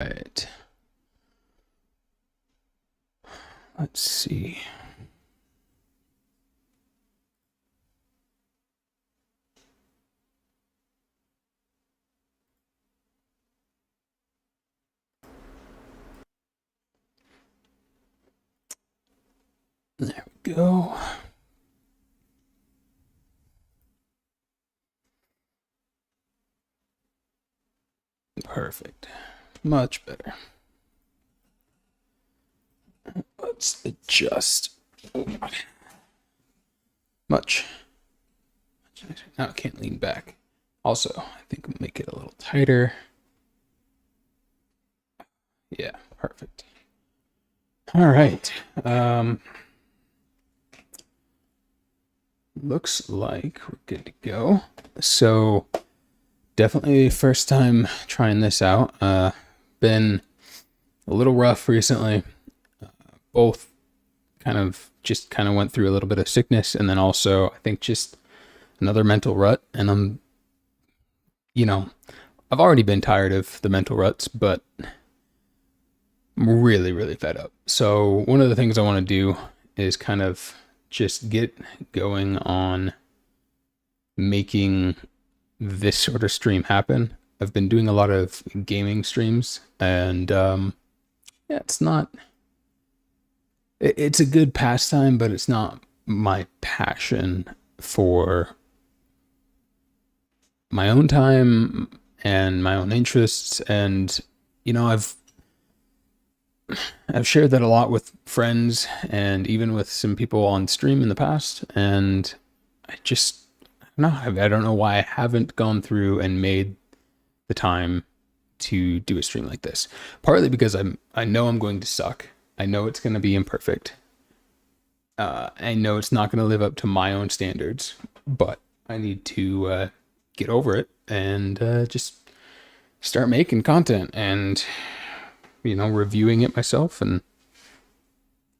right. Let's see. There we go. Perfect. Much better. Let's adjust. Much. Now I can't lean back. Also, I think we'll make it a little tighter. Yeah, perfect. All right. Looks like we're good to go. So definitely first time trying this out. Been a little rough recently. Both kind of went through a little bit of sickness, and then also I think just another mental rut. And I'm, I've already been tired of the mental ruts, but I'm really, really fed up. So one of the things I want to do is kind of just get going on making this sort of stream happen. I've been doing a lot of gaming streams, and it's a good pastime, but it's not my passion for my own time and my own interests. And I've shared that a lot with friends and even with some people on stream in the past, and I don't know why I haven't gone through and made the time to do a stream like this. Partly because I know I'm going to suck. I know it's going to be imperfect. I know it's not going to live up to my own standards, but I need to get over it and just start making content and reviewing it myself, and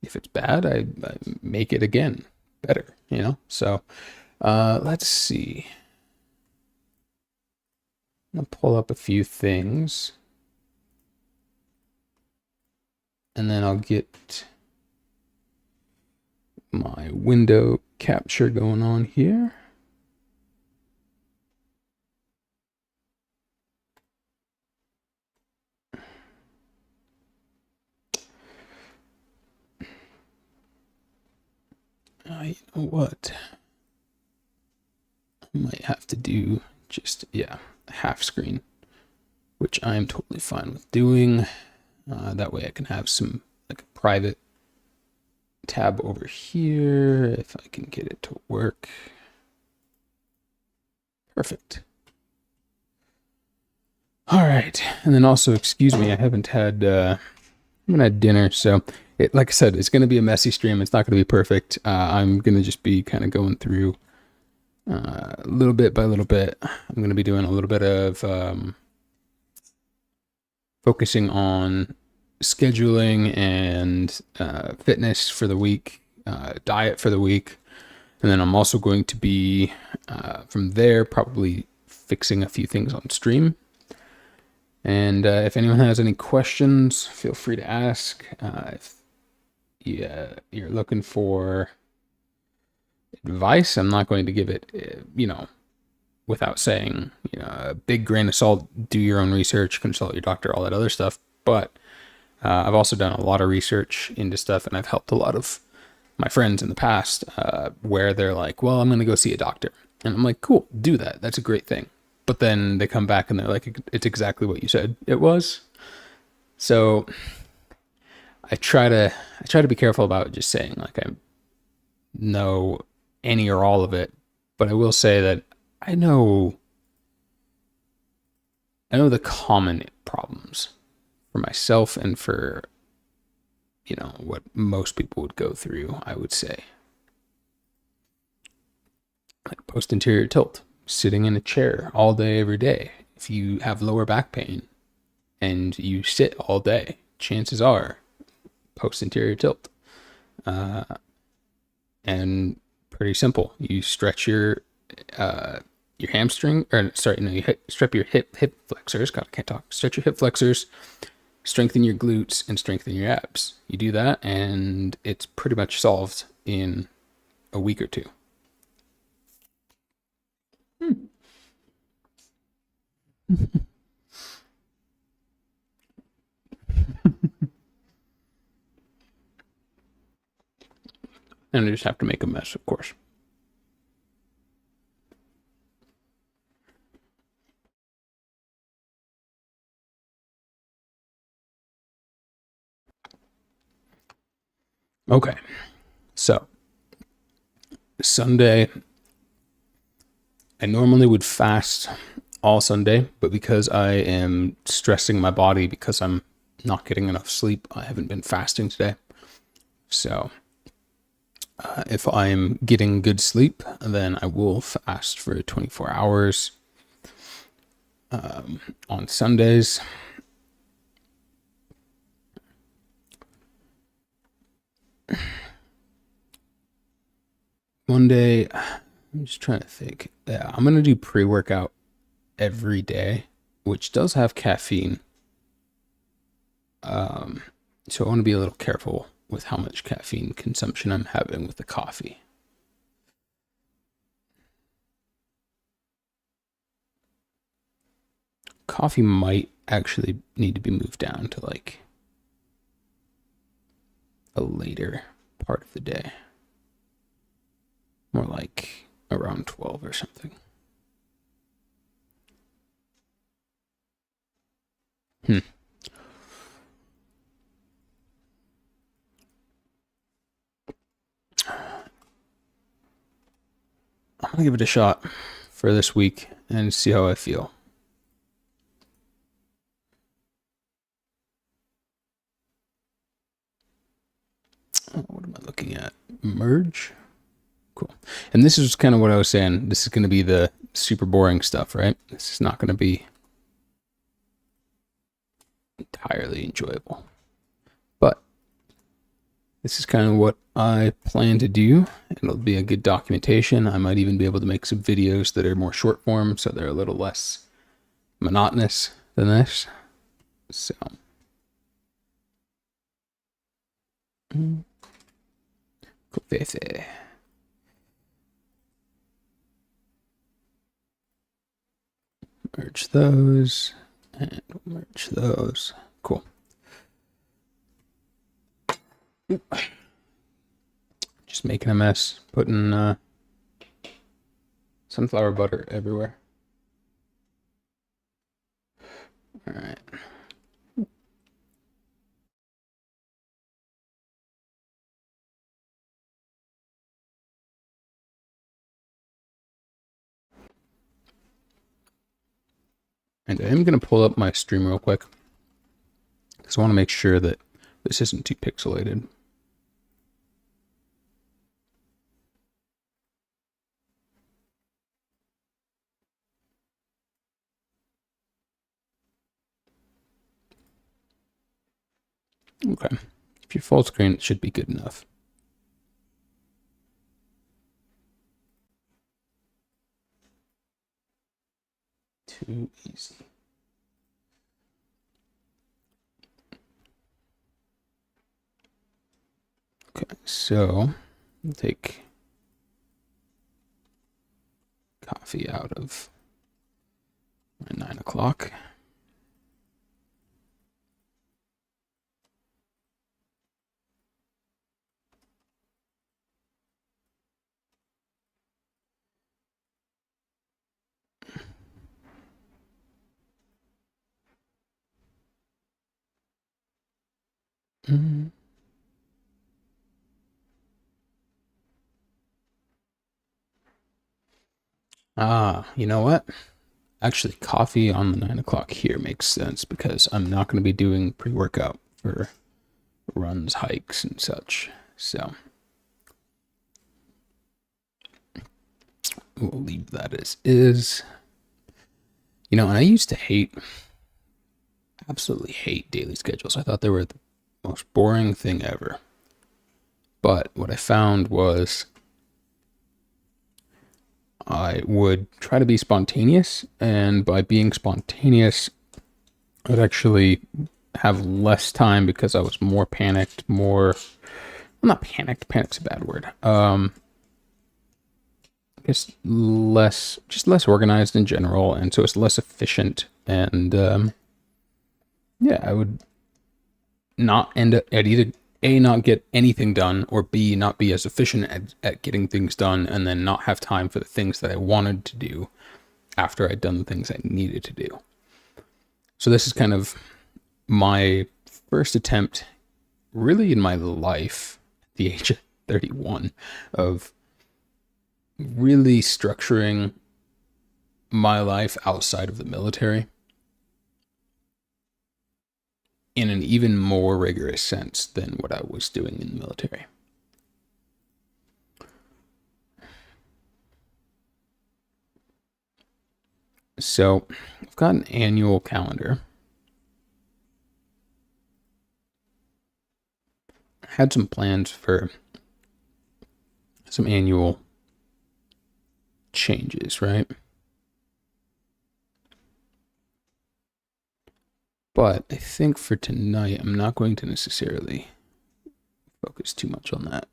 if it's bad, I make it again better, so let's see. I'm gonna pull up a few things, and then I'll get my window capture going on here. You know what? I might have to do just, half screen, which I'm totally fine with doing. That way I can have some like a private tab over here if I can get it to work. Perfect. All right, and then also, excuse me, I haven't had dinner, so like I said, it's going to be a messy stream. It's not going to be perfect. I'm going to just be kind of going through little bit by little bit. I'm going to be doing a little bit of focusing on scheduling and fitness for the week, diet for the week. And then I'm also going to be, from there, probably fixing a few things on stream. And if anyone has any questions, feel free to ask. If you're looking for advice, I'm not going to give it, without saying, a big grain of salt, do your own research, consult your doctor, all that other stuff. But I've also done a lot of research into stuff, and I've helped a lot of my friends in the past where they're like, well, I'm going to go see a doctor. And I'm like, cool, do that. That's a great thing. But then they come back and they're like, it's exactly what you said it was. So I try to be careful about just saying like I know any or all of it, but I will say that I know the common problems for myself and for what most people would go through, I would say. Like post-anterior tilt, sitting in a chair all day, every day. If you have lower back pain and you sit all day, chances are post-anterior tilt. And pretty simple. You stretch your hamstring, or sorry, no, you stretch your hip flexors. God, I can't talk. Stretch your hip flexors, strengthen your glutes and strengthen your abs. You do that, and it's pretty much solved in a week or two. And I just have to make a mess, of course. Okay, so Sunday, I normally would fast all Sunday, but because I am stressing my body because I'm not getting enough sleep, I haven't been fasting today. So if I'm getting good sleep, then I will fast for 24 hours on Sundays. Monday, I'm just trying to think. Yeah, I'm going to do pre-workout every day, which does have caffeine. So I want to be a little careful with how much caffeine consumption I'm having with the coffee. Coffee might actually need to be moved down to like a later part of the day. More like around 12 or something. I'm gonna give it a shot for this week and see how I feel. What am I looking at? Merge? Cool. And this is kind of what I was saying. This is going to be the super boring stuff, right? This is not going to be entirely enjoyable. But this is kind of what I plan to do. It'll be a good documentation. I might even be able to make some videos that are more short form, so they're a little less monotonous than this. So. Coffee. Merge those and merge those. Cool. Just making a mess, putting sunflower butter everywhere. All right. And I am going to pull up my stream real quick because I want to make sure that this isn't too pixelated. Okay. If you're full screen, it should be good enough. Too easy. Okay, so I'll take coffee out of my 9 o'clock. You know what? Actually, coffee on the 9 o'clock here makes sense because I'm not going to be doing pre-workout for runs, hikes, and such. So we'll leave that as is. You know, and I used to absolutely hate daily schedules. I thought they were the most boring thing ever. But what I found was I would try to be spontaneous, and by being spontaneous, I'd actually have less time because I was more panicked, more, well, not panicked, panic's a bad word. I guess less organized in general, and so it's less efficient. And yeah, I would not end up at either A, not get anything done, or B, not be as efficient at getting things done, and then not have time for the things that I wanted to do after I'd done the things I needed to do. So this is kind of my first attempt, really in my life, at the age of 31, of really structuring my life outside of the military in an even more rigorous sense than what I was doing in the military. So I've got an annual calendar. I had some plans for some annual changes, right? But I think for tonight, I'm not going to necessarily focus too much on that.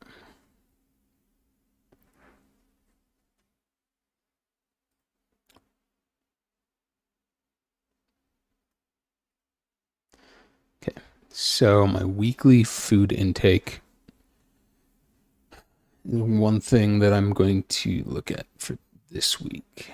Okay, so my weekly food intake is one thing that I'm going to look at for this week.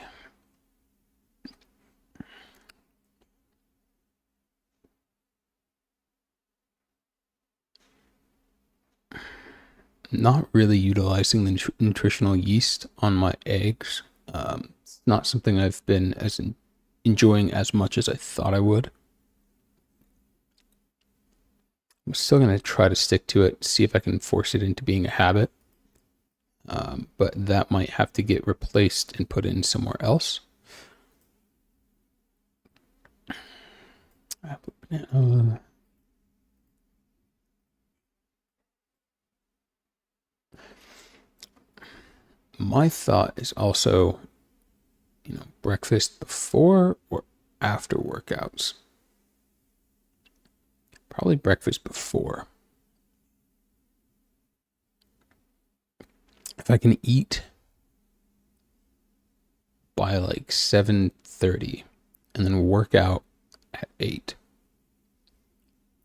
Not really utilizing the nutritional yeast on my eggs. It's not something I've been enjoying as much as I thought I would. I'm still going to try to stick to it, see if I can force it into being a habit. But that might have to get replaced and put in somewhere else. Apple, banana. My thought is also, breakfast before or after workouts. Probably breakfast before. If I can eat by like 7:30 and then work out at 8.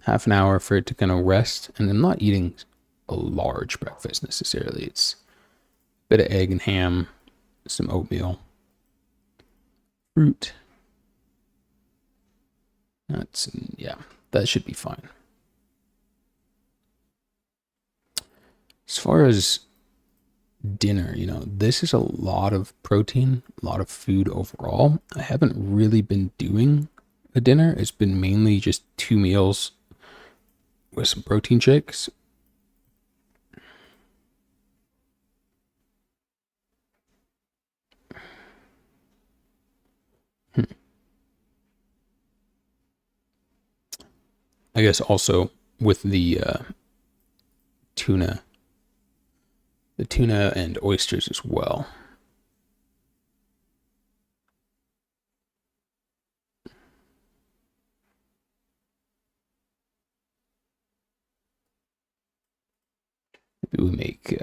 Half an hour for it to kind of rest, and I'm not eating a large breakfast necessarily. It's a bit of egg and ham, some oatmeal, fruit, nuts, and yeah, that should be fine. As far as dinner, this is a lot of protein, a lot of food overall. I haven't really been doing a dinner. It's been mainly just 2 meals with some protein shakes. I guess also with the tuna and oysters as well. Maybe we make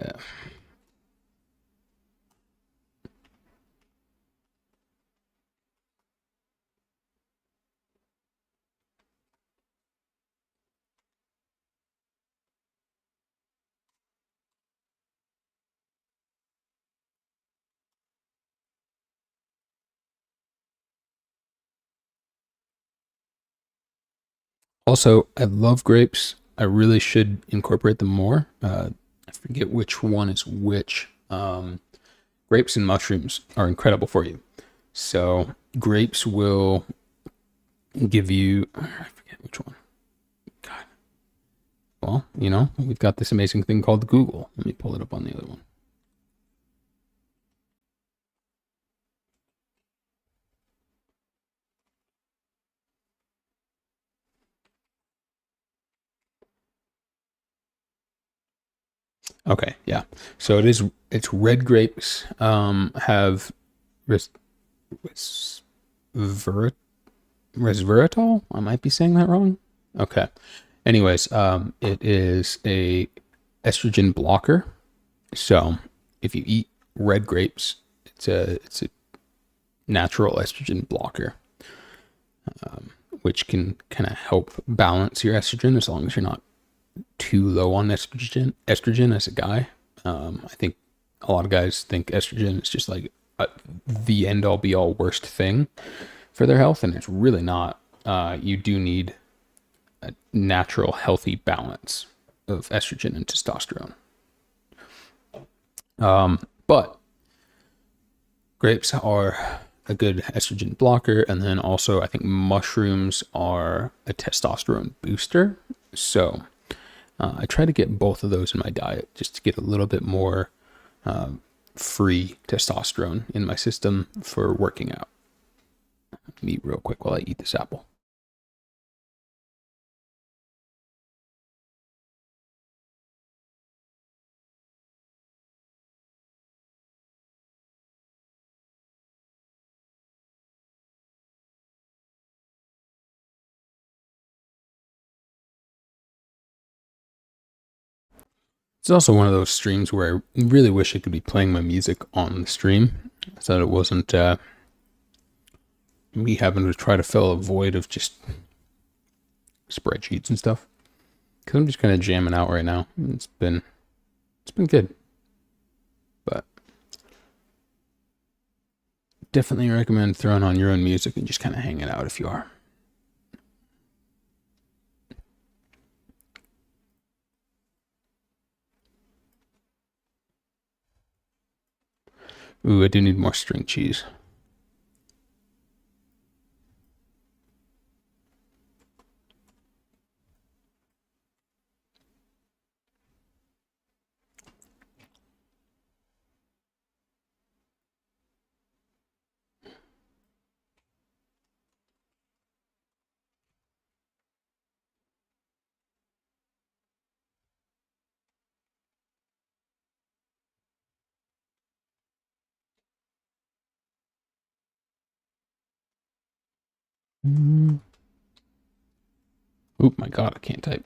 also, I love grapes. I really should incorporate them more. I forget which one is which. Grapes and mushrooms are incredible for you. So grapes will give you, I forget which one. God. Well, we've got this amazing thing called Google. Let me pull it up on the other one. Okay, yeah. So it's red grapes have res, res, resveratrol. I might be saying that wrong. Okay. Anyways, it is a estrogen blocker. So if you eat red grapes, it's a natural estrogen blocker, which can kind of help balance your estrogen as long as you're not too low on estrogen as a guy. I think a lot of guys think estrogen is just like the end all be all worst thing for their health, and it's really not. You do need a natural, healthy balance of estrogen and testosterone. But grapes are a good estrogen blocker, and then also I think mushrooms are a testosterone booster. So I try to get both of those in my diet just to get a little bit more free testosterone in my system for working out. Let me eat real quick while I eat this apple. It's also one of those streams where I really wish I could be playing my music on the stream so that it wasn't me having to try to fill a void of just spreadsheets and stuff. Because I'm just kind of jamming out right now. It's been good, but definitely recommend throwing on your own music and just kind of hanging out if you are. Ooh, I do need more string cheese. Mm. Oop, my God, I can't type.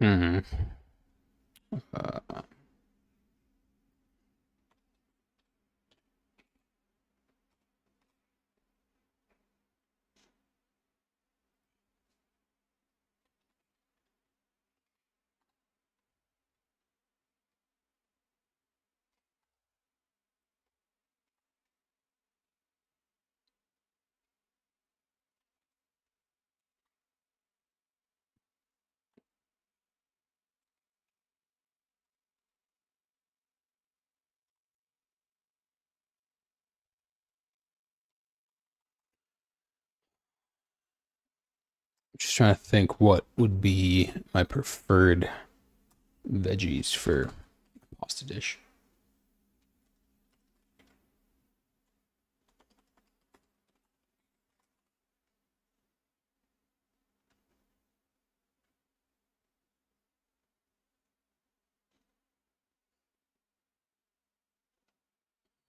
Mm-hmm. Uh, just trying to think what would be my preferred veggies for pasta dish.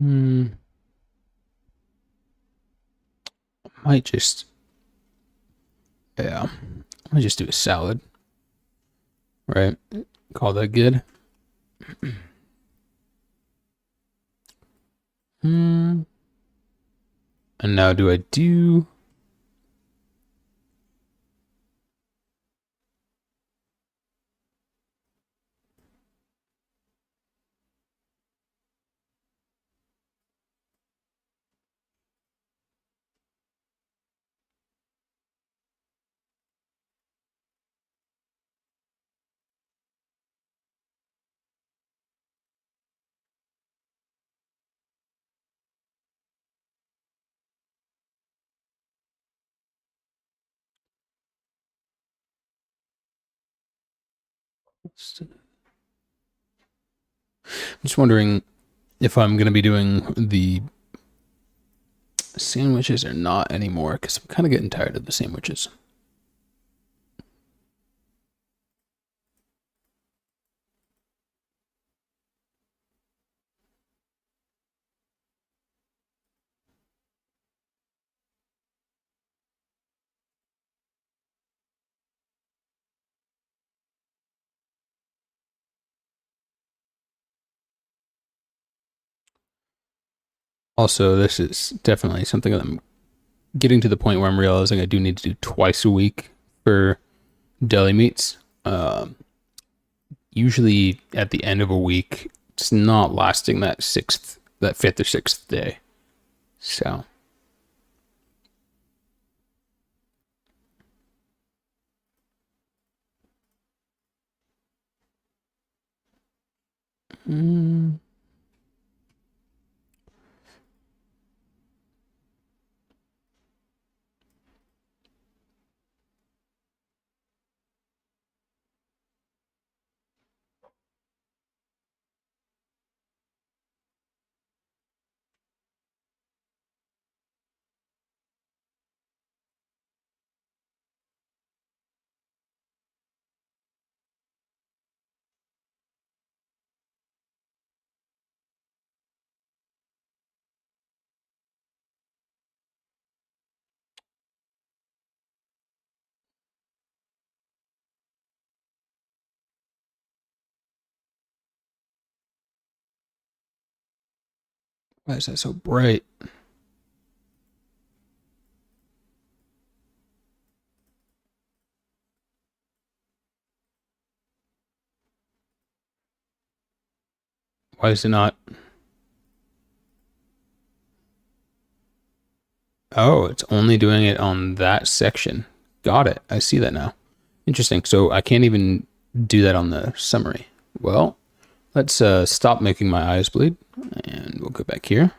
Hmm. I might just, yeah, I might just do a salad, right? Call that good. Hmm. And now do I do? I'm just wondering if I'm gonna be doing the sandwiches or not anymore because I'm kind of getting tired of the sandwiches. Also, this is definitely something that I'm getting to the point where I'm realizing I do need to do twice a week for deli meats. Usually at the end of a week, it's not lasting that fifth or sixth day. So, mm, why is that so bright? Why is it not? Oh, it's only doing it on that section. Got it. I see that now. Interesting. So I can't even do that on the summary. Well, let's stop making my eyes bleed and we'll go back here.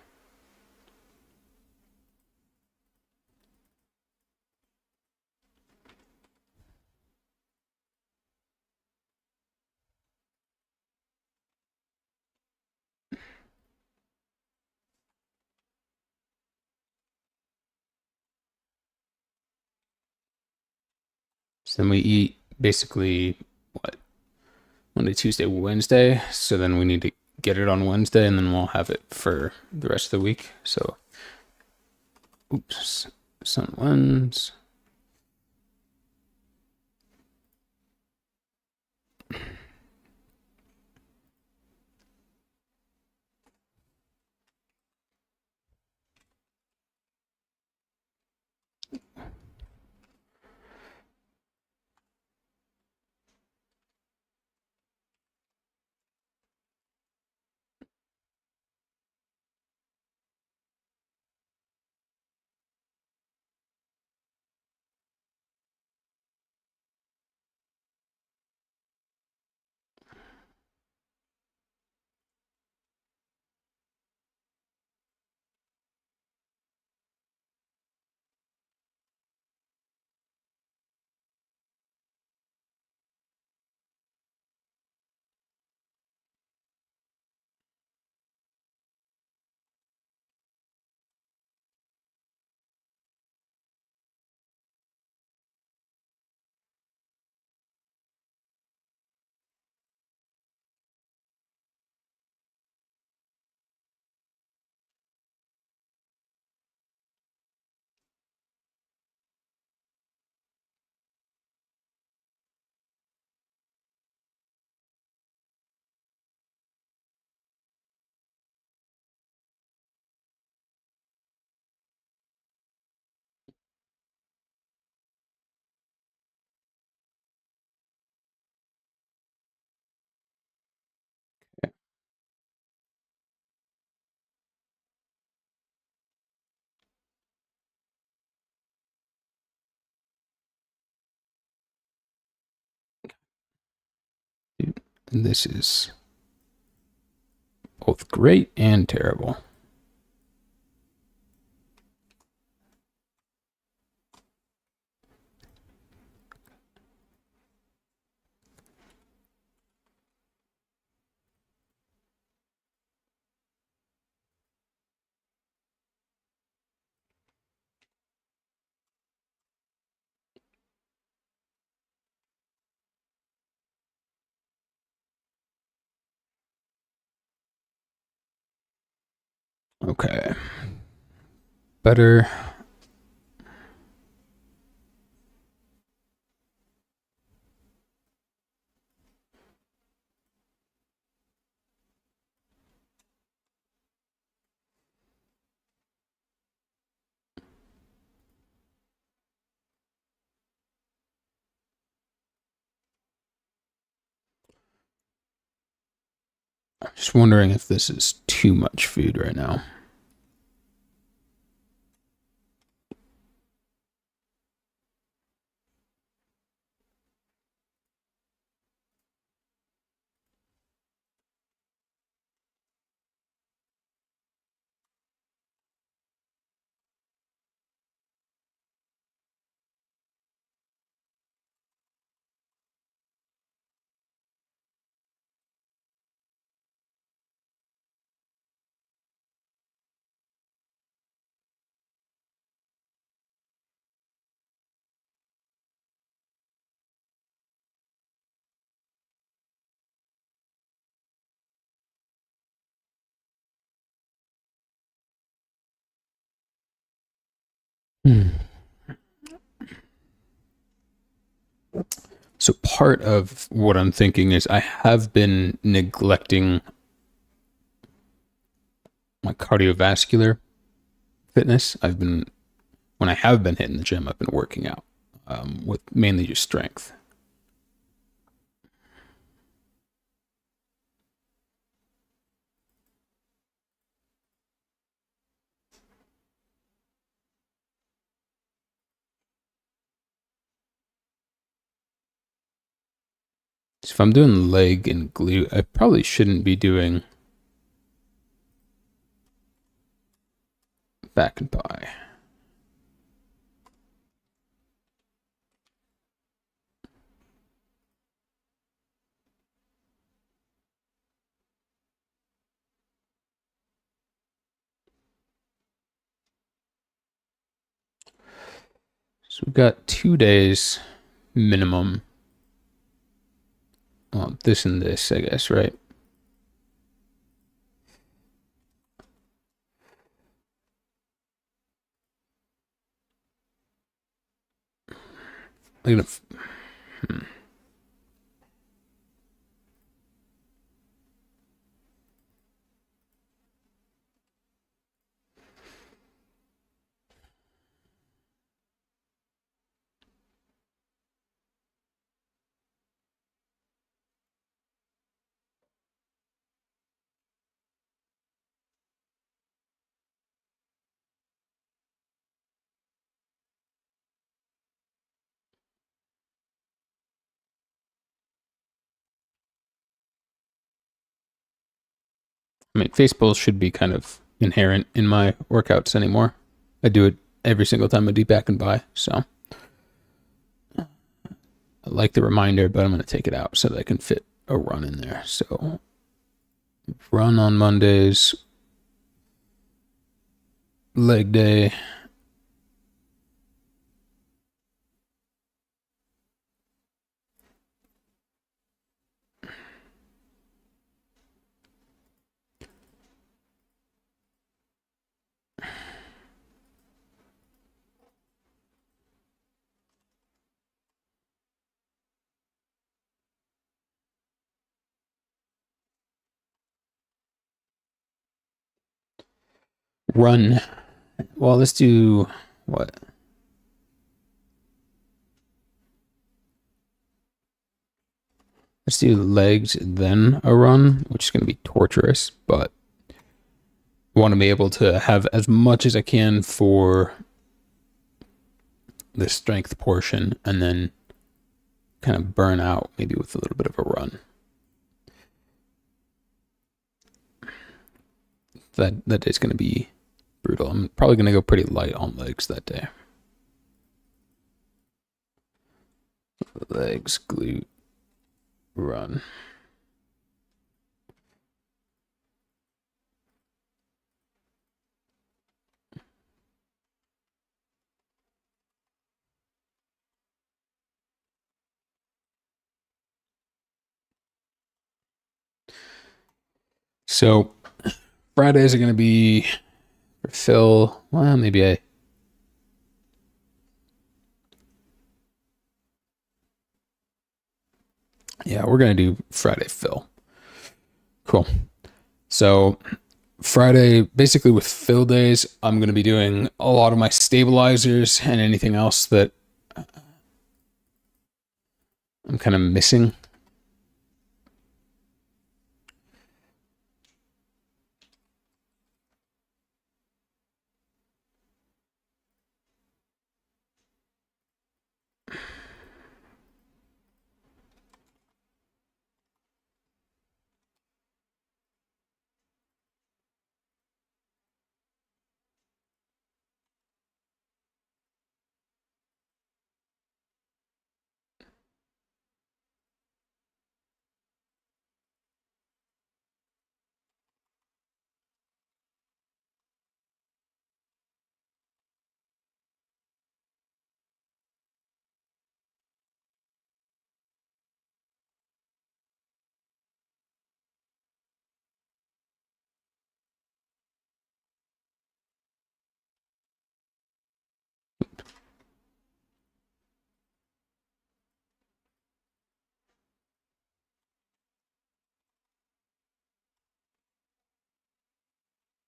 So then we eat basically what, Monday, Tuesday, Wednesday. So then we need to get it on Wednesday and then we'll have it for the rest of the week. So, oops, sun ones. And this is both great and terrible. Okay. Better. Just wondering if this is too much food right now. So part of what I'm thinking is I have been neglecting my cardiovascular fitness. When I have been hitting the gym, I've been working out with mainly just strength. So if I'm doing leg and glute, I probably shouldn't be doing back and thigh. So we've got 2 days minimum. Well, this and this, I guess, right? I'm gonna I mean, face pulls should be kind of inherent in my workouts anymore. I do it every single time I do back and by, so I like the reminder, but I'm going to take it out so that I can fit a run in there. So run on Mondays, leg day. Run. Well, let's do what? Let's do legs, then a run, which is going to be torturous, but I want to be able to have as much as I can for the strength portion and then kind of burn out maybe with a little bit of a run. That day's going to be brutal. I'm probably going to go pretty light on legs that day. Legs, glute, run. So Fridays are going to be for Phil. Well, maybe yeah, we're going to do Friday Phil. Cool. So Friday, basically with Phil days, I'm going to be doing a lot of my stabilizers and anything else that I'm kind of missing.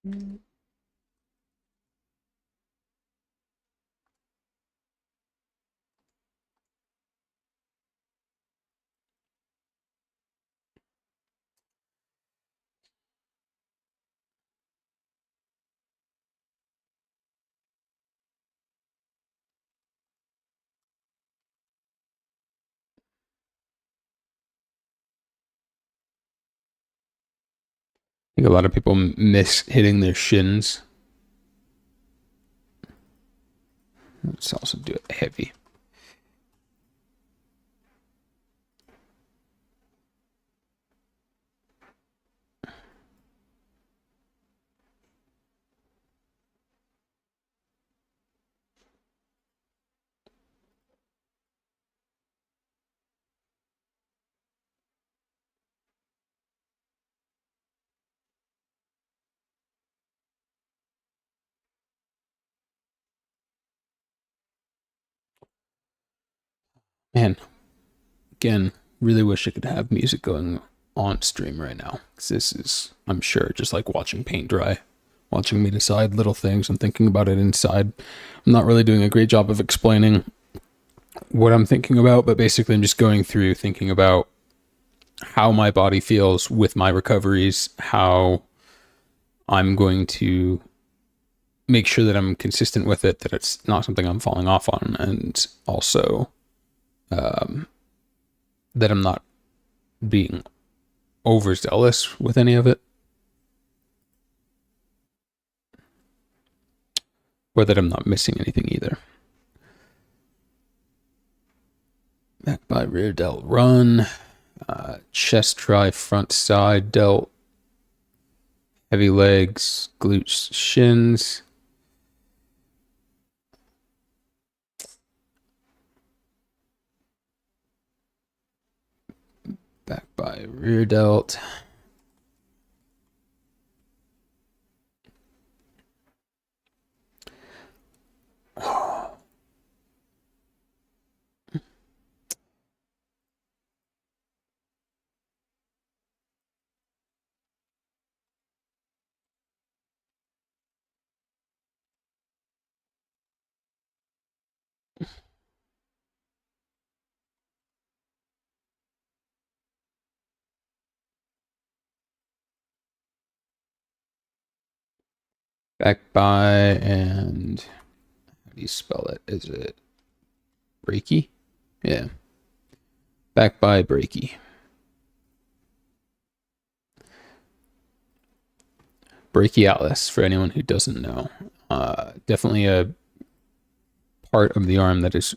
I think a lot of people miss hitting their shins. Let's also do it heavy. Man, again, really wish I could have music going on stream right now. Because this is, I'm sure, just like watching paint dry, watching me decide little things and thinking about it inside. I'm not really doing a great job of explaining what I'm thinking about, but basically, I'm just going through thinking about how my body feels with my recoveries, how I'm going to make sure that I'm consistent with it, that it's not something I'm falling off on, and also that I'm not being overzealous with any of it, or that I'm not missing anything either. Back by rear delt run, chest try front side delt, heavy legs, glutes, shins. Back by rear delt. Back by, and how do you spell it? Is it Breaky? Yeah. Back by Breaky. Brachialis, for anyone who doesn't know. Definitely a part of the arm that is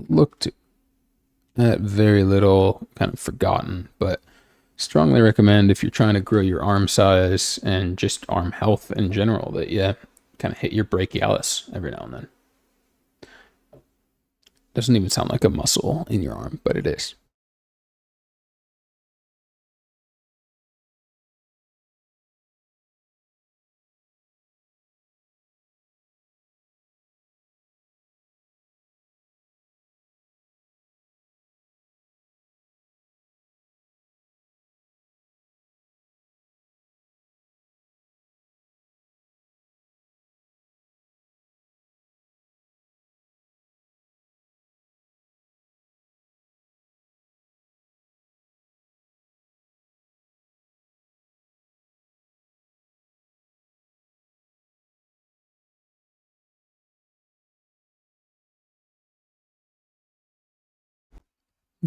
looked at very little, kind of forgotten, but strongly recommend if you're trying to grow your arm size and just arm health in general that you kind of hit your brachialis every now and then. Doesn't even sound like a muscle in your arm, but it is.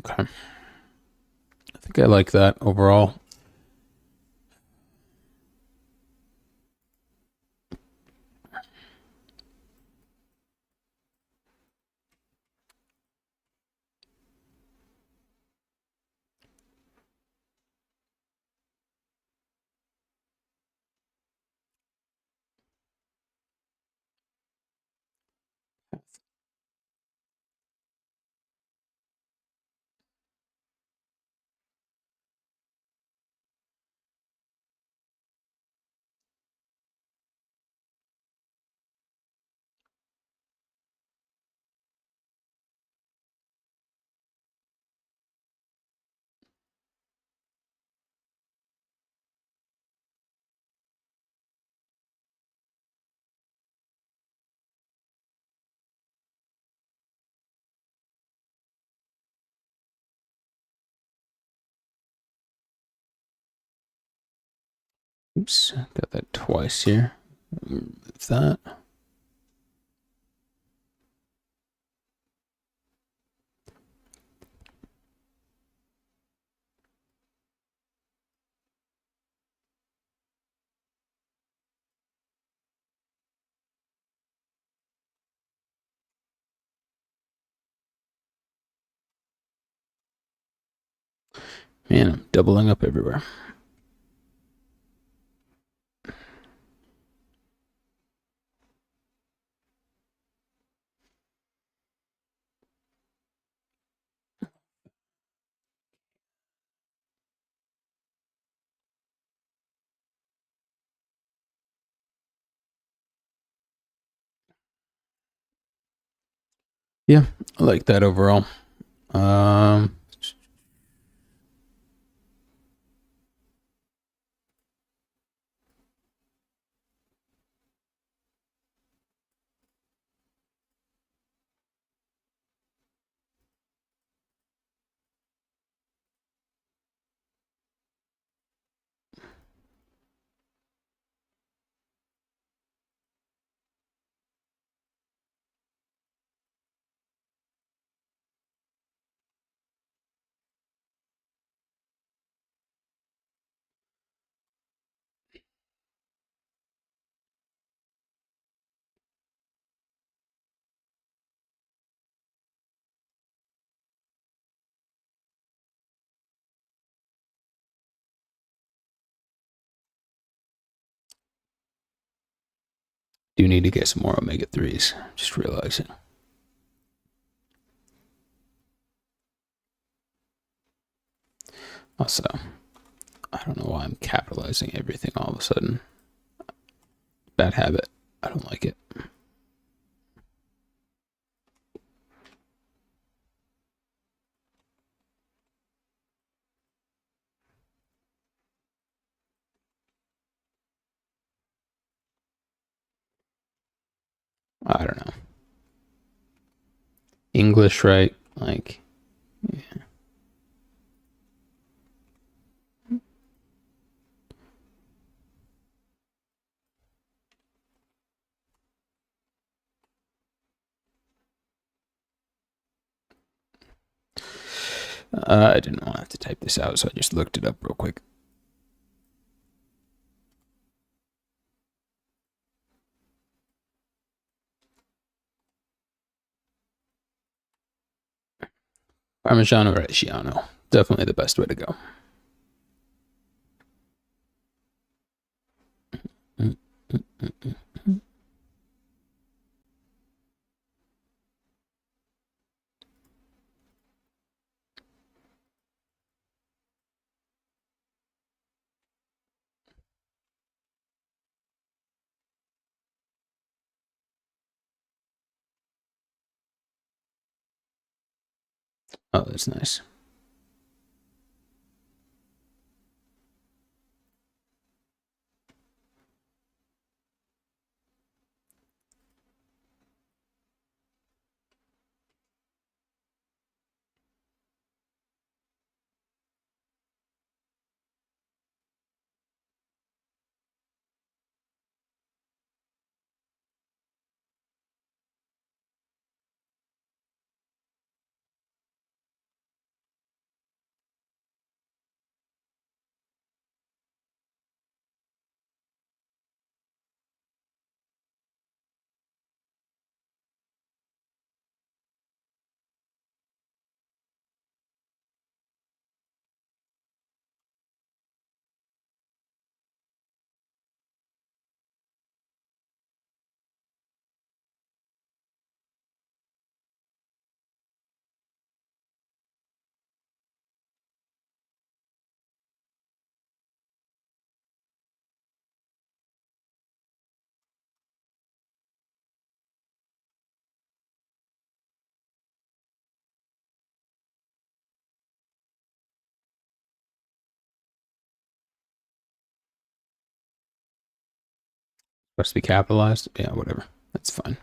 Okay. I think I like that overall. Oops, got that twice here. Remove that. Man, I'm doubling up everywhere. Yeah, I like that overall. Um, do need to get some more omega 3s. Just realizing. Also, I don't know why I'm capitalizing everything all of a sudden. Bad habit. I don't like it. I don't know. English, right? Like, yeah. I didn't want to have to type this out, so I just looked it up real quick. Parmigiano Reggiano. Definitely the best way to go. Mm, mm, mm, mm. Oh, that's nice. Supposed to be capitalized? Yeah, whatever. That's fine.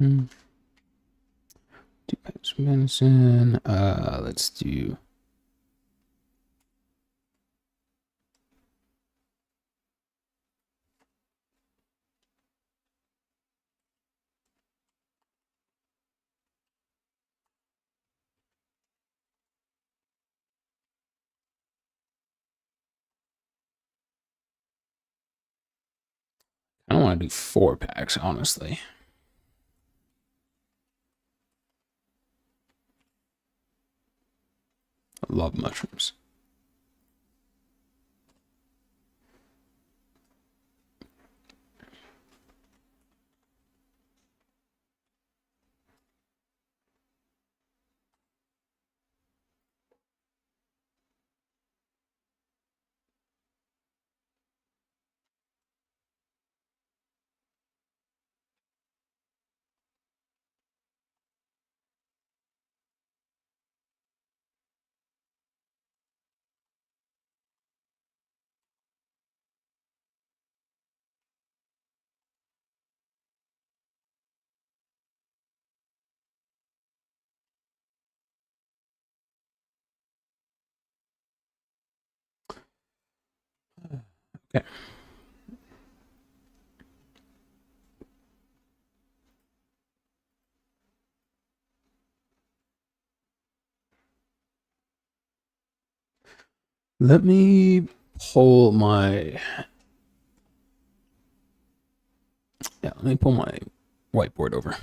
Mm. 2 packs of medicine. Let's do. I don't want to do 4 packs, honestly. I love mushrooms. Okay. Let me pull my let me pull my whiteboard over.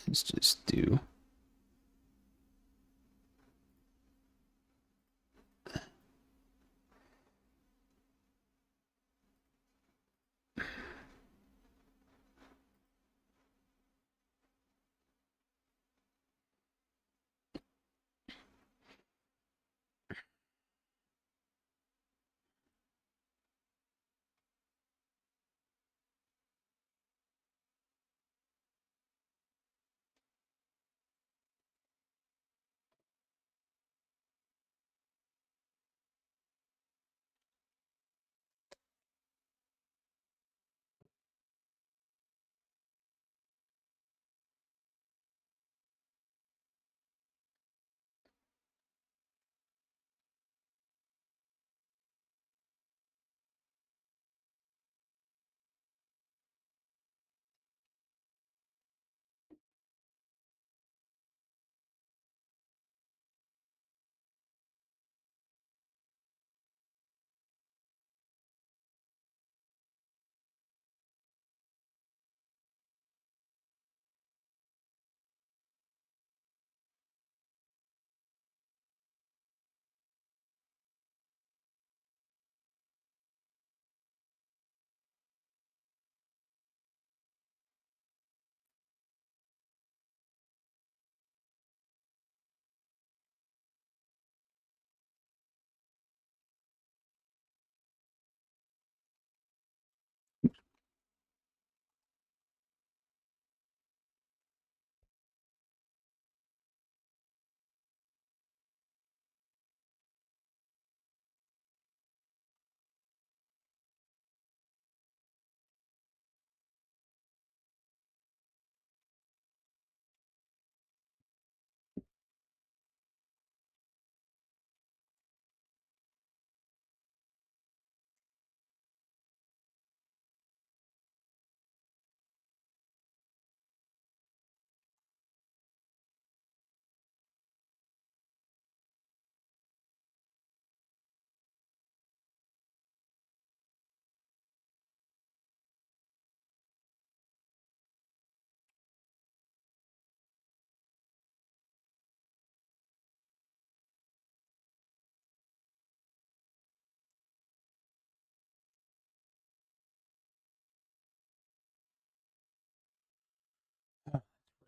Let's just do.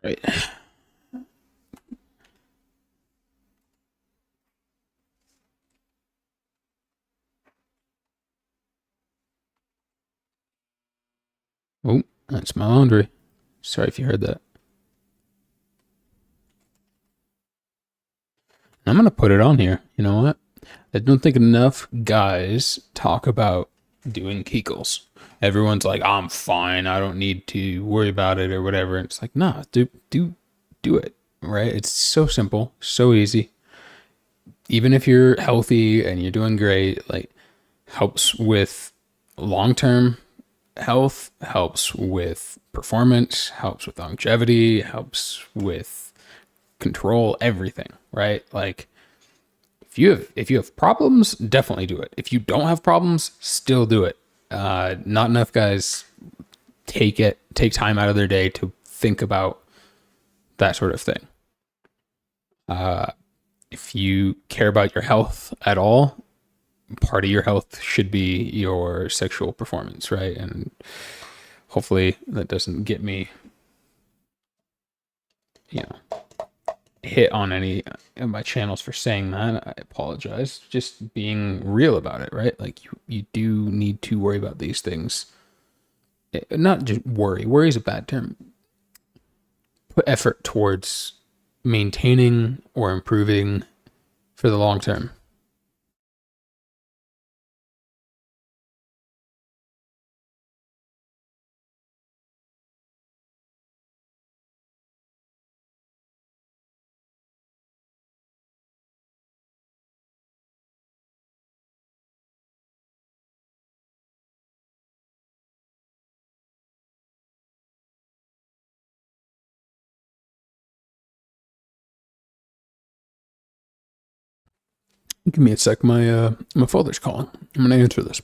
Right. Oh, that's my laundry. Sorry if you heard that. I'm gonna put it on here. You know what? I don't think enough guys talk about doing Kegels. Everyone's like, "I'm fine. I don't need to worry about it or whatever." And it's like, nah, do it. Right? It's so simple, so easy. Even if you're healthy and you're doing great, like helps with long term health, helps with performance, helps with longevity, helps with control, everything, right? Like if you have problems, definitely do it. If you don't have problems, still do it. Not enough guys take time out of their day to think about that sort of thing. If you care about your health at all, part of your health should be your sexual performance, right? And hopefully that doesn't get me, you know, hit on any of my channels for saying that. I apologize. Just being real about it, right? Like you do need to worry about these things. Not just worry. Worry is a bad term. Put effort towards maintaining or improving for the long term. Give me a sec. My father's calling. I'm gonna answer this.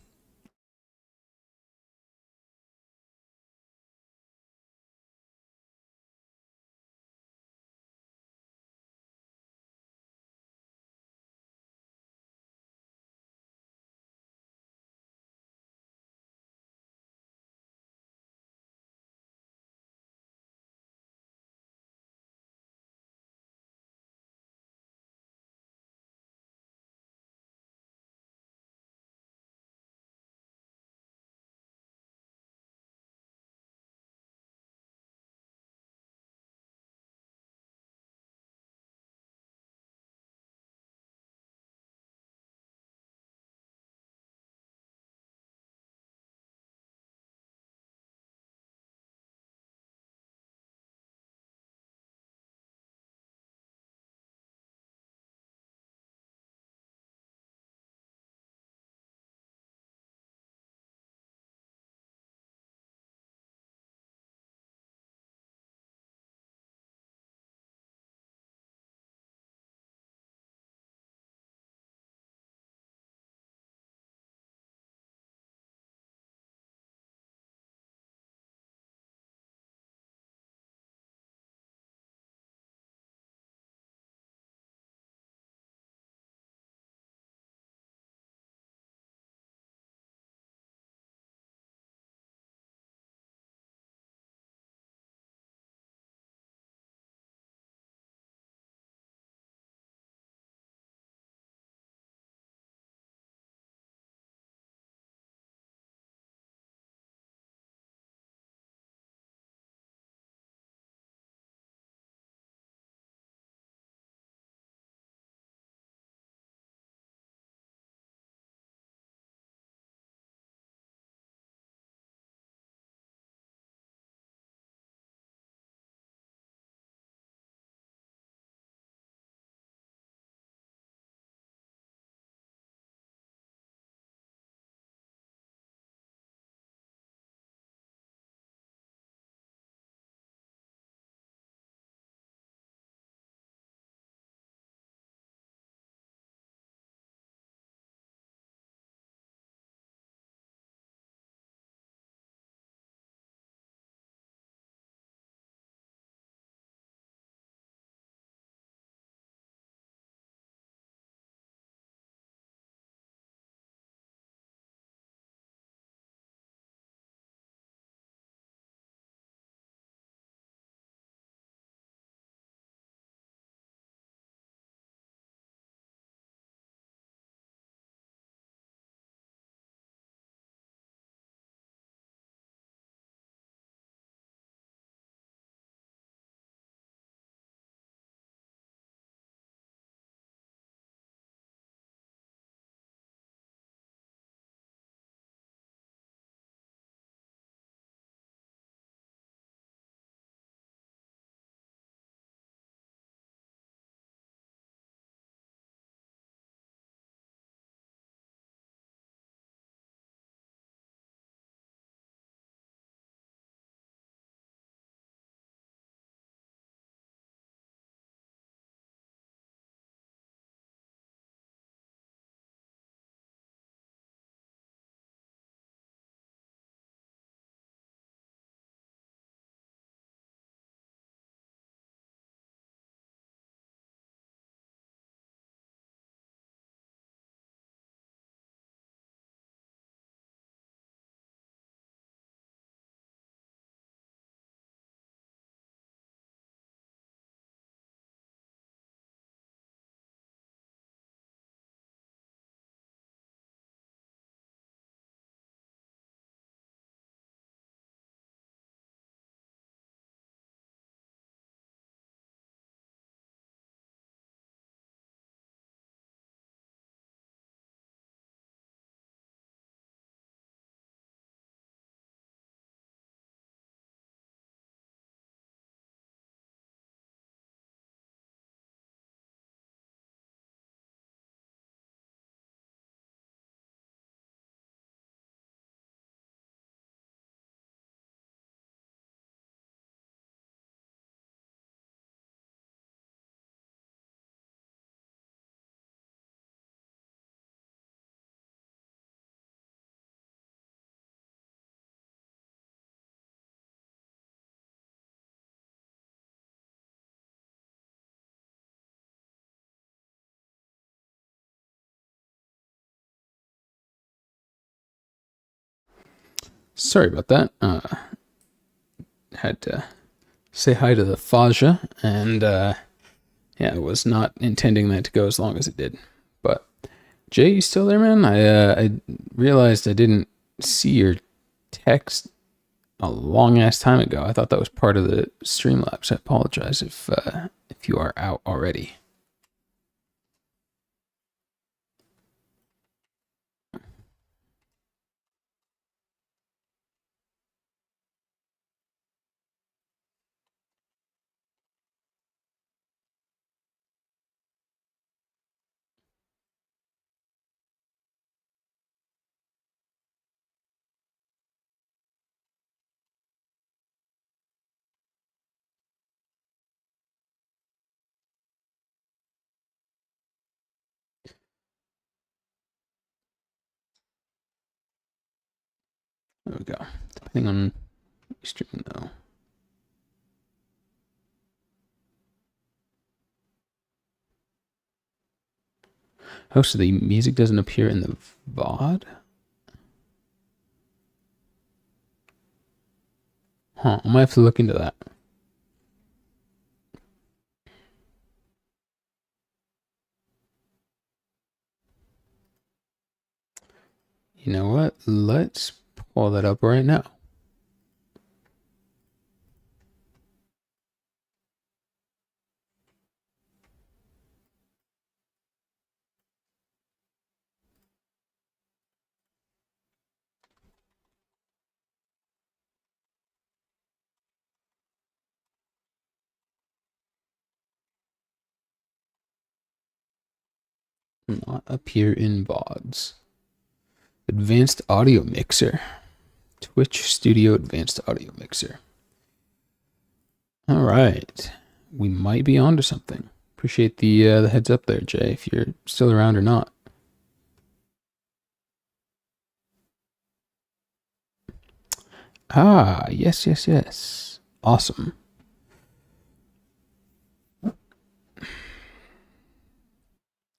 Sorry about that. Had to say hi to the Faja, and yeah, I was not intending that to go as long as it did. But Jay, you still there, man? I realized I didn't see your text a long ass time ago. I thought that was part of the Streamlabs. I apologize if you are out already. There we go. Depending on streaming though. Oh, so the music doesn't appear in the VOD? Huh, I might have to look into that. You know what? Let's pull that up right now. Not appear in VODs. Advanced Audio Mixer. Twitch Studio Advanced Audio Mixer. All right. We might be onto something. Appreciate the heads up there, Jay, if you're still around or not. Ah, yes, yes, yes. Awesome.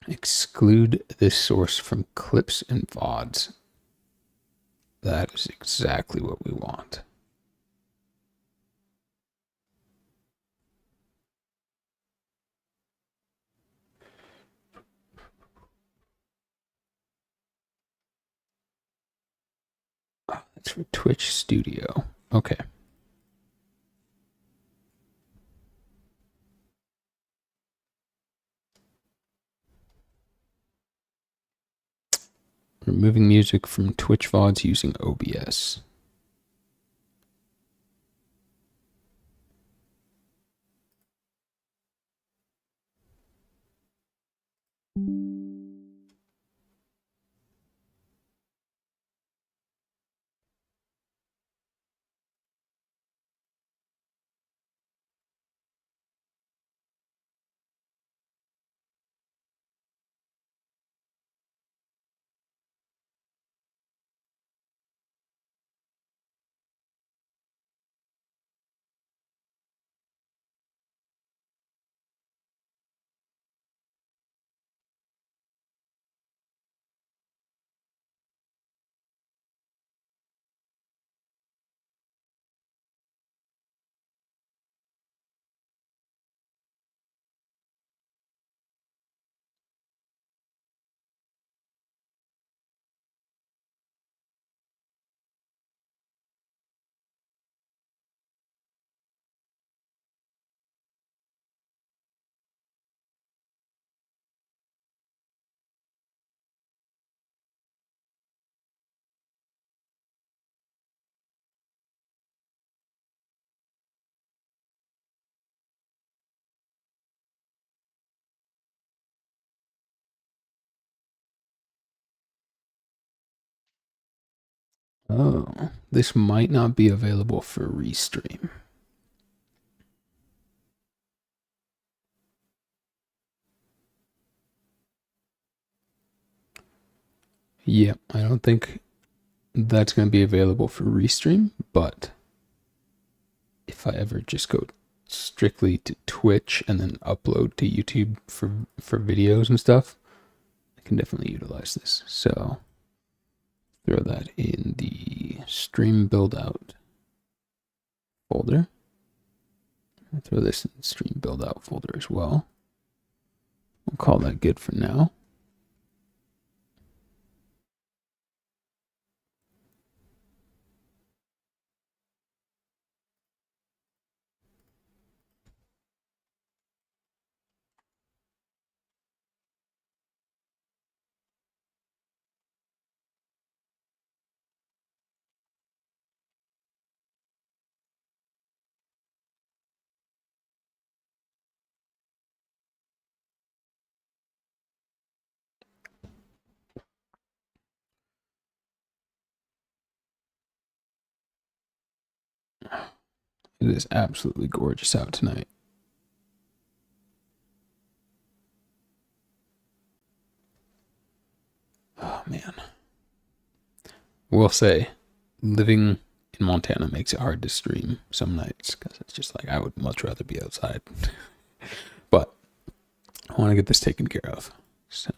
Exclude this source from clips and VODs. That is exactly what we want. Oh, that's for Twitch Studio. Okay. Removing music from Twitch VODs using OBS. Oh, this might not be available for restream. Yep, I don't think that's going to be available for restream, but if I ever just go strictly to Twitch and then upload to YouTube for videos and stuff, I can definitely utilize this. So Throw that in the stream build out folder. I'll throw this in the stream build out folder as well. We'll call that good for now. It is absolutely gorgeous out tonight. Oh man. Will say, living in Montana makes it hard to stream some nights because it's just like I would much rather be outside. But I want to get this taken care of. So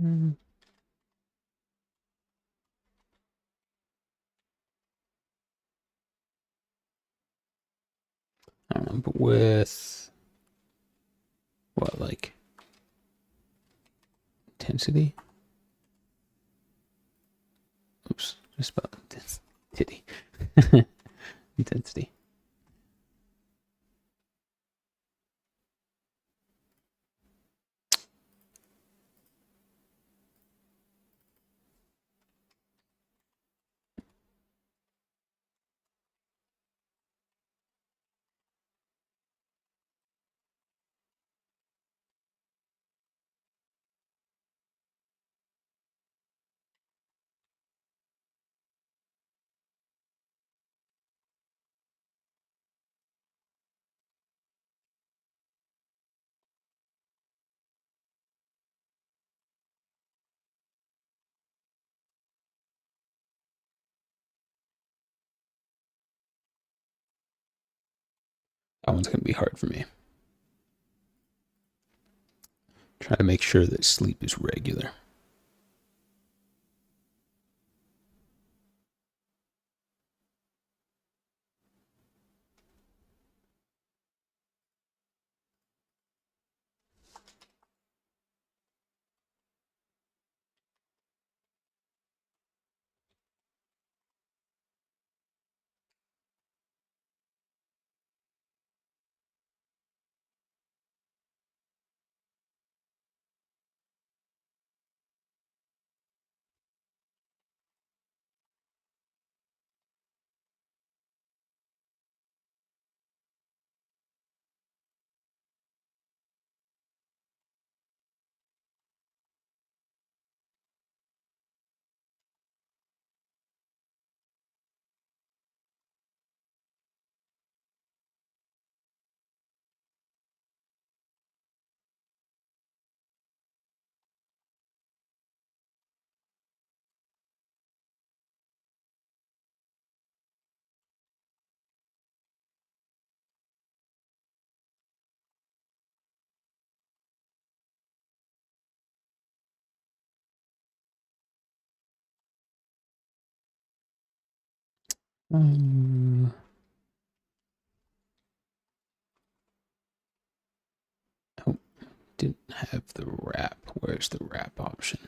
I don't know, but with what, like intensity? Oops, just about intensity. Intensity. That one's gonna be hard for me. Try to make sure that sleep is regular. Oh, didn't have the wrap. Where's the wrap option?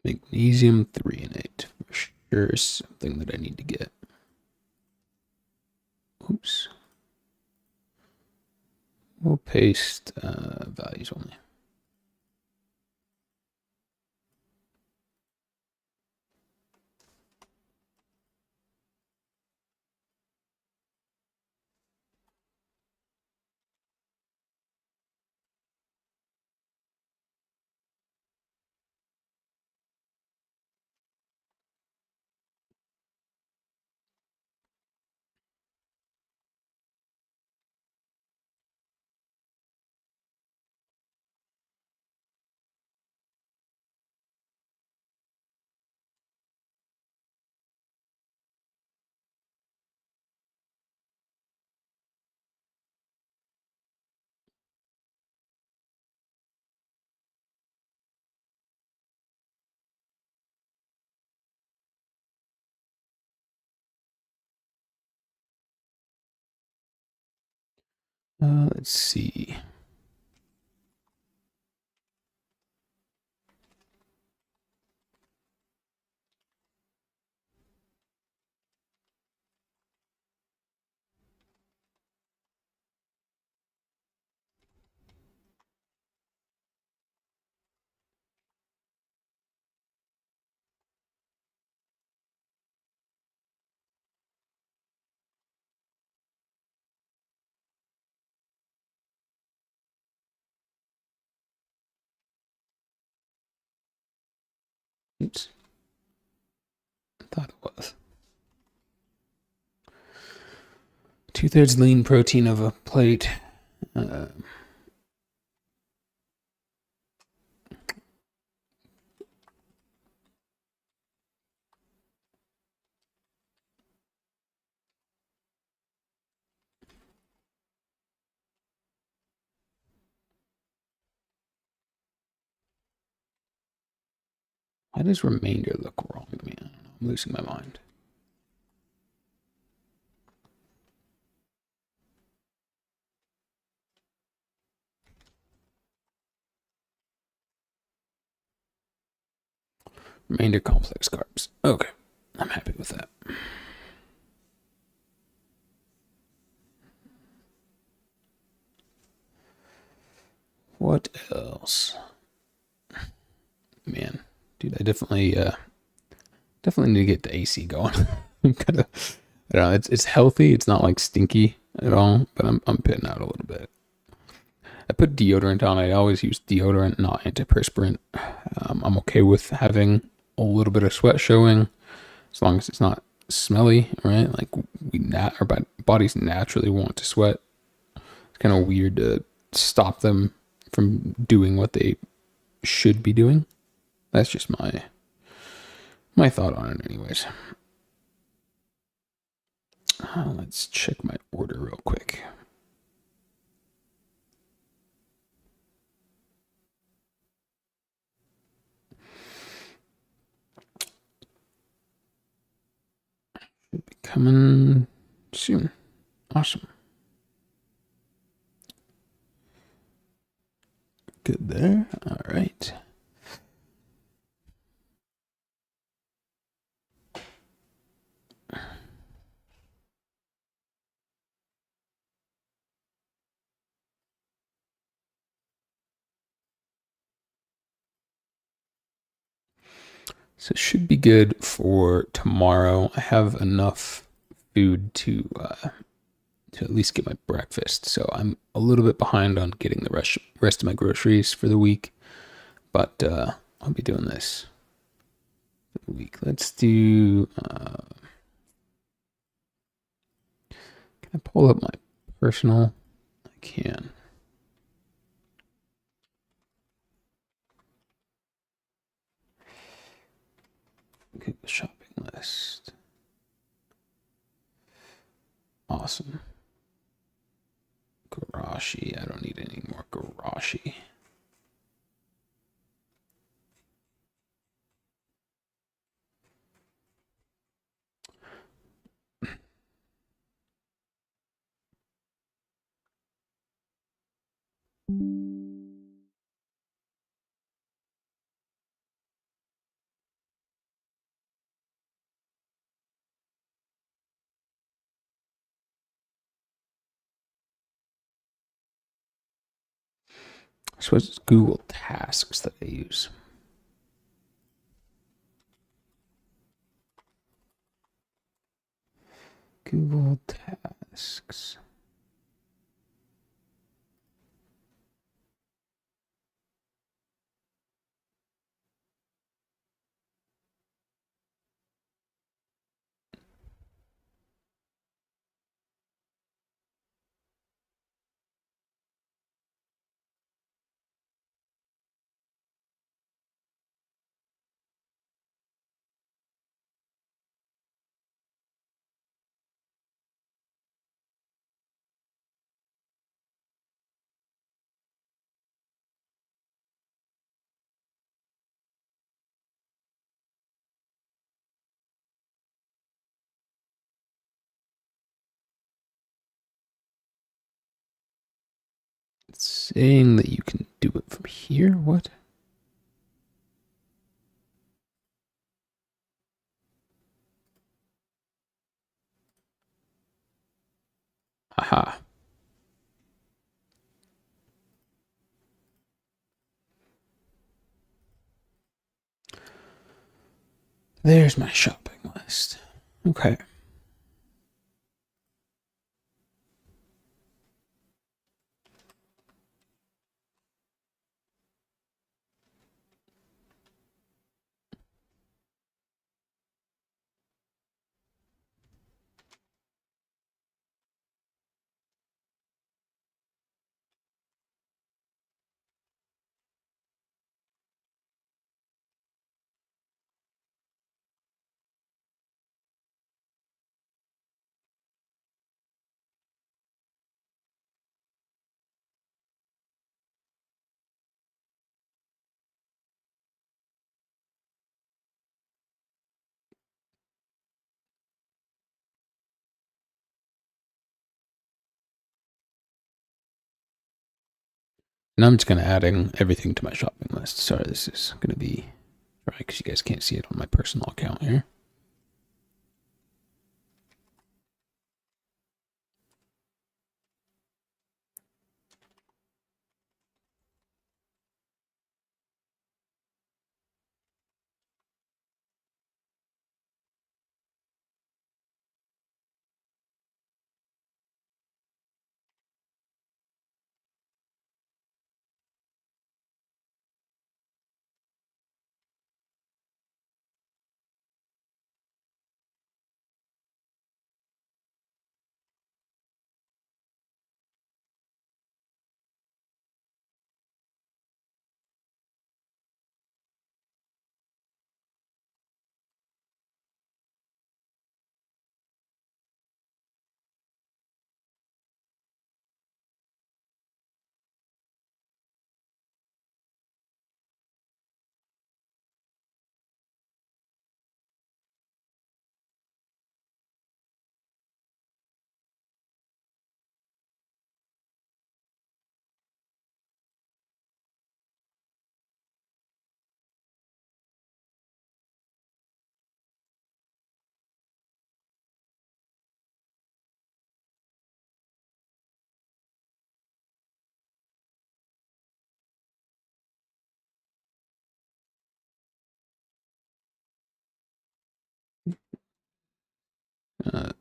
Magnesium threonate. For sure is something that I need to get. Oops. We'll paste values only. Let's see. Oops. I thought it was. 2/3 lean protein of a plate. Why does remainder look wrong to me? I don't know. I'm losing my mind. Remainder complex carbs. Okay. I'm happy with that. What else? Man, dude, I definitely need to get the AC going. I'm kind of, I don't know, it's healthy. It's not like stinky at all, but I'm pitting out a little bit. I put deodorant on. I always use deodorant, not antiperspirant. I'm okay with having a little bit of sweat showing, as long as it's not smelly, right? Like our bodies naturally want to sweat. It's kind of weird to stop them from doing what they should be doing. That's just my thought on it, anyways. Let's check my order real quick. Should be coming soon. Awesome. Good there. All right. So it should be good for tomorrow. I have enough food to at least get my breakfast. So I'm a little bit behind on getting the rest of my groceries for the week, but I'll be doing this for the week. Let's do. Can I pull up my personal? I can. Google shopping list. Awesome. Garashi. I don't need any more garashi. I suppose it's Google Tasks that I use. Google Tasks. It's saying that you can do it from here. What? Aha. There's my shopping list. Okay. And I'm just going to adding everything to my shopping list. Sorry, this is going to be right because you guys can't see it on my personal account here. Uh,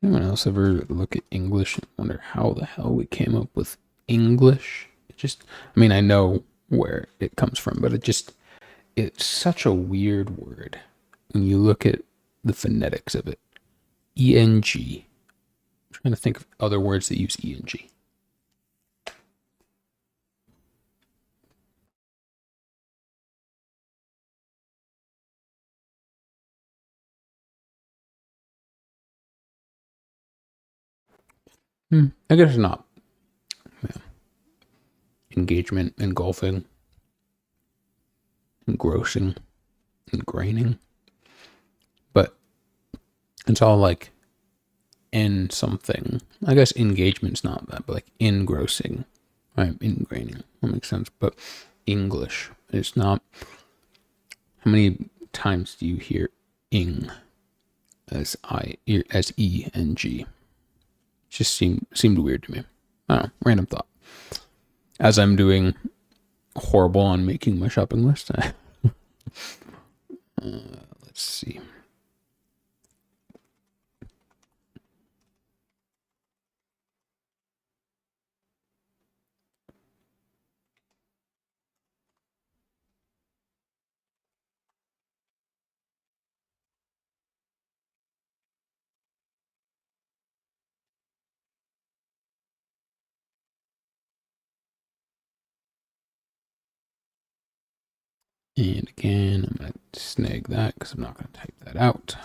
Anyone else ever look at English and wonder how the hell we came up with English? It just, I mean, I know where it comes from, but it's such a weird word when you look at the phonetics of it. ENG. I'm trying to think of other words that use ENG. I guess not. Yeah. Engagement, engulfing, engrossing, ingraining. But it's all like in something. I guess engagement's not that, but like engrossing, right? Ingraining. That makes sense. But English, it's not. How many times do you hear ing as ENG? Just seemed weird to me. I don't know. Random thought. As I'm doing horrible on making my shopping list. Let's see. And again, I'm going to snag that because I'm not going to type that out.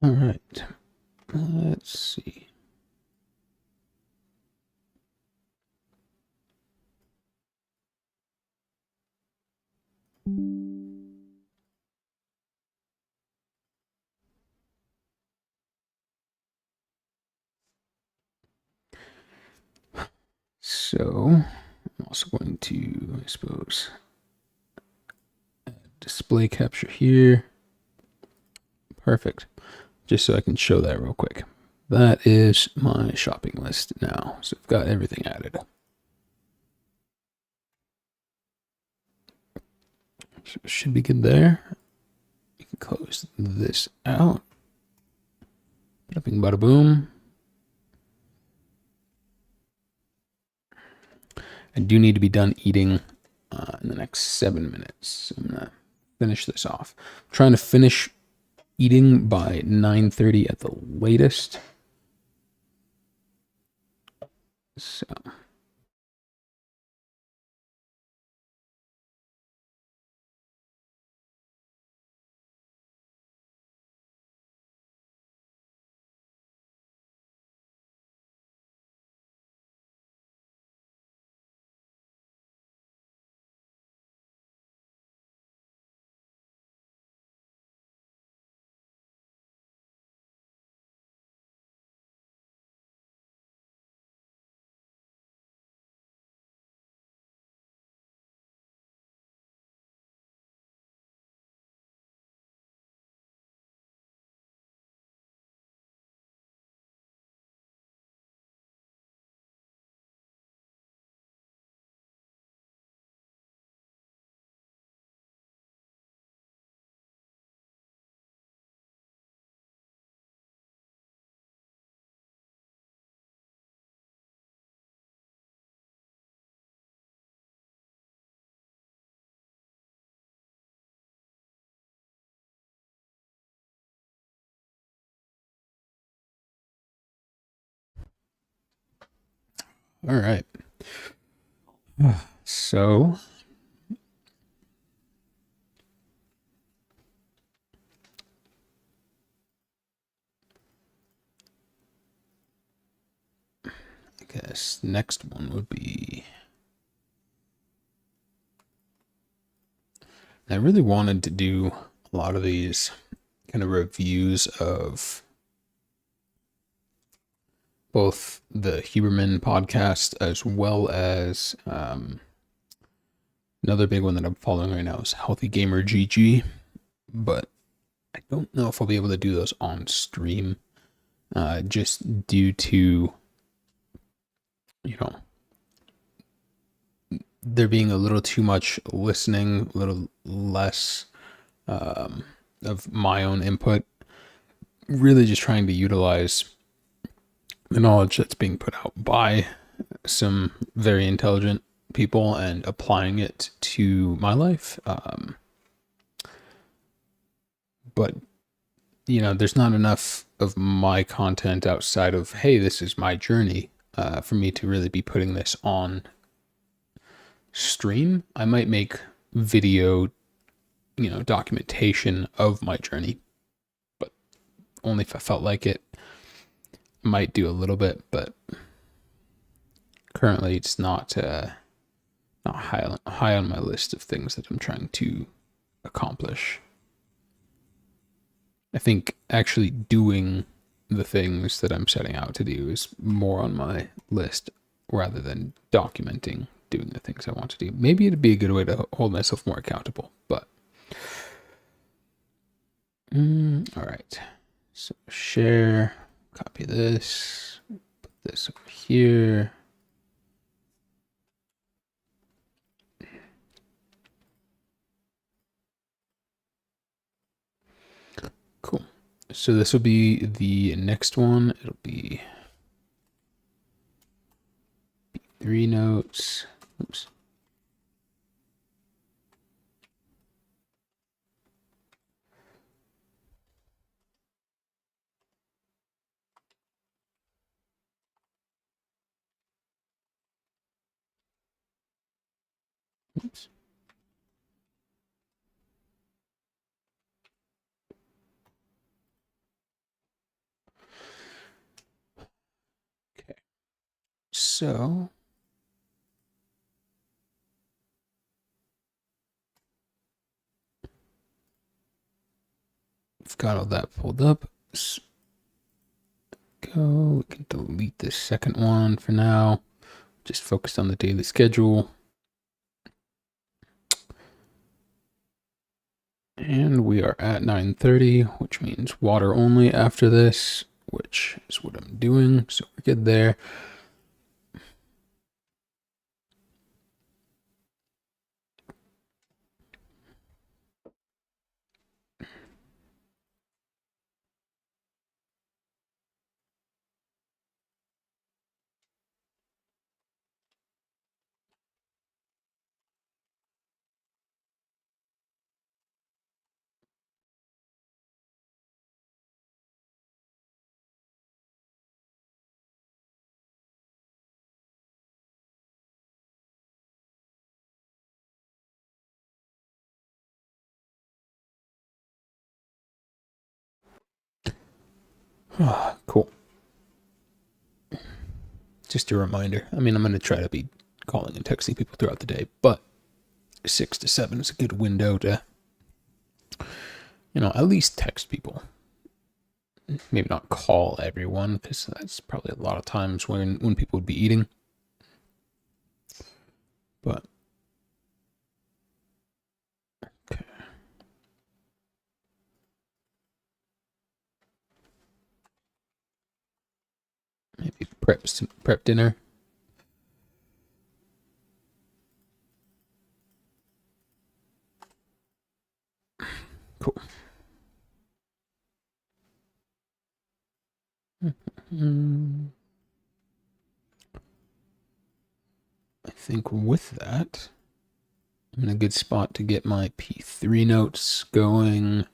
All right. Let's see. So I'm also going to, I suppose, display capture here. Perfect. Just so I can show that real quick. That is my shopping list now. So I've got everything added. So it should be good there. You can close this out. Bada bing, bada boom. I do need to be done eating in the next 7 minutes. I'm gonna finish this off. I'm trying to finish eating by 9:30 at the latest. So All right. So, I guess next one would be. I really wanted to do a lot of these kind of reviews of both the Huberman podcast as well as another big one that I'm following right now is Healthy Gamer GG, but I don't know if I'll be able to do those on stream, just due to, you know, there being a little too much listening, a little less of my own input. Really just trying to utilize the knowledge that's being put out by some very intelligent people and applying it to my life. But, there's not enough of my content outside of, hey, this is my journey, for me to really be putting this on stream. I might make video, documentation of my journey, but only if I felt like it. I might do a little bit, but currently it's not high on my list of things that I'm trying to accomplish. I think actually doing the things that I'm setting out to do is more on my list rather than documenting doing the things I want to do. Maybe it'd be a good way to hold myself more accountable, but all right. So share, copy this, put this over here. Cool. So this will be the next one. It'll be 3 notes. Oops. Oops. Okay. So we've got all that pulled up. Let's go. We can delete this second one for now. Just focus on the daily schedule. And we are at 9:30, which means water only after this, which is what I'm doing. So we're good there. Cool. Just a reminder. I mean, I'm going to try to be calling and texting people throughout the day, but 6 to 7 is a good window to, at least text people. Maybe not call everyone, because that's probably a lot of times when people would be eating. But okay. Maybe prep dinner. Cool. I think with that, I'm in a good spot to get my P3 notes going.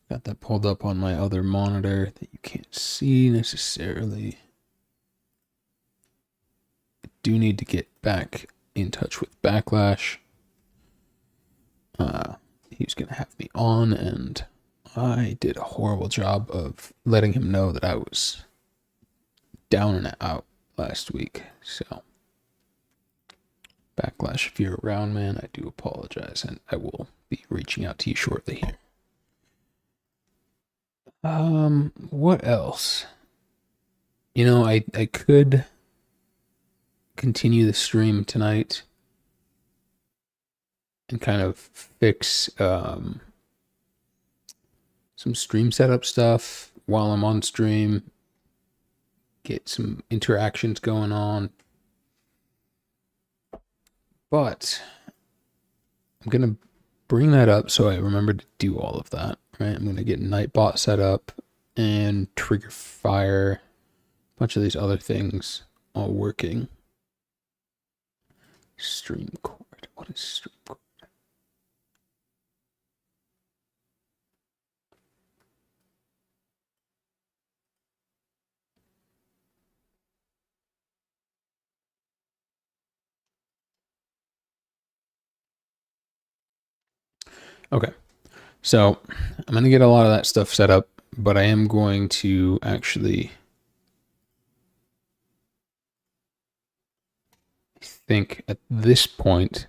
Got that pulled up on my other monitor that you can't see necessarily. do need to get back in touch with Backlash. He was going to have me on, and I did a horrible job of letting him know that I was down and out last week. So, Backlash, if you're around, man, I do apologize, and I will be reaching out to you shortly here. What else? You know, I could continue the stream tonight and kind of fix some stream setup stuff while I'm on stream, get some interactions going on. But I'm going to bring that up so I remember to do all of that, right? I'm going to get Nightbot set up and Trigger Fire, a bunch of these other things all working. Stream cord. What is stream cord? Okay, so I'm going to get a lot of that stuff set up, but I am going to actually, I think at this point,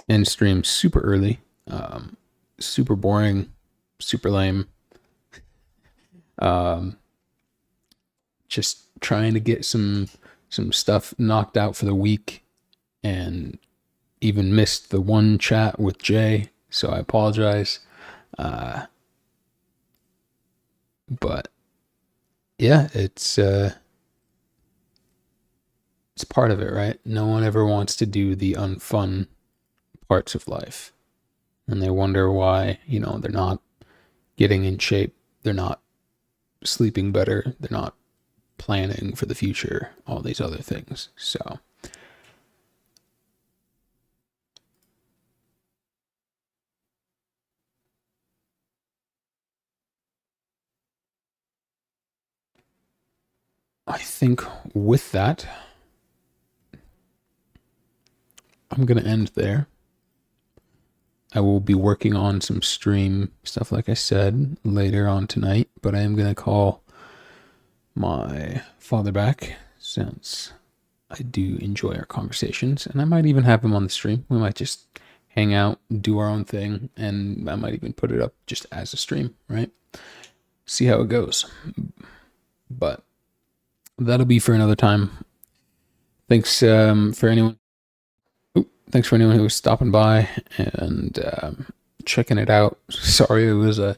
end stream super early, super boring, super lame. Just trying to get some stuff knocked out for the week, and even missed the one chat with Jay, so I apologize. But yeah, it's part of it, right? No one ever wants to do the unfun parts of life, and they wonder why, they're not getting in shape, they're not sleeping better, they're not planning for the future, all these other things. So I think with that, I'm going to end there. I will be working on some stream stuff, like I said, later on tonight, but I am going to call my father back, since I do enjoy our conversations, and I might even have him on the stream. We might just hang out, do our own thing, and I might even put it up just as a stream, right? See how it goes. But that'll be for another time. Thanks for anyone. Thanks for anyone who was stopping by and checking it out. Sorry, it was a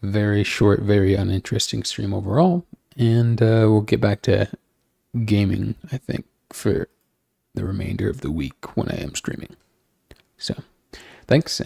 very short, very uninteresting stream overall. And we'll get back to gaming, I think, for the remainder of the week when I am streaming. So, thanks.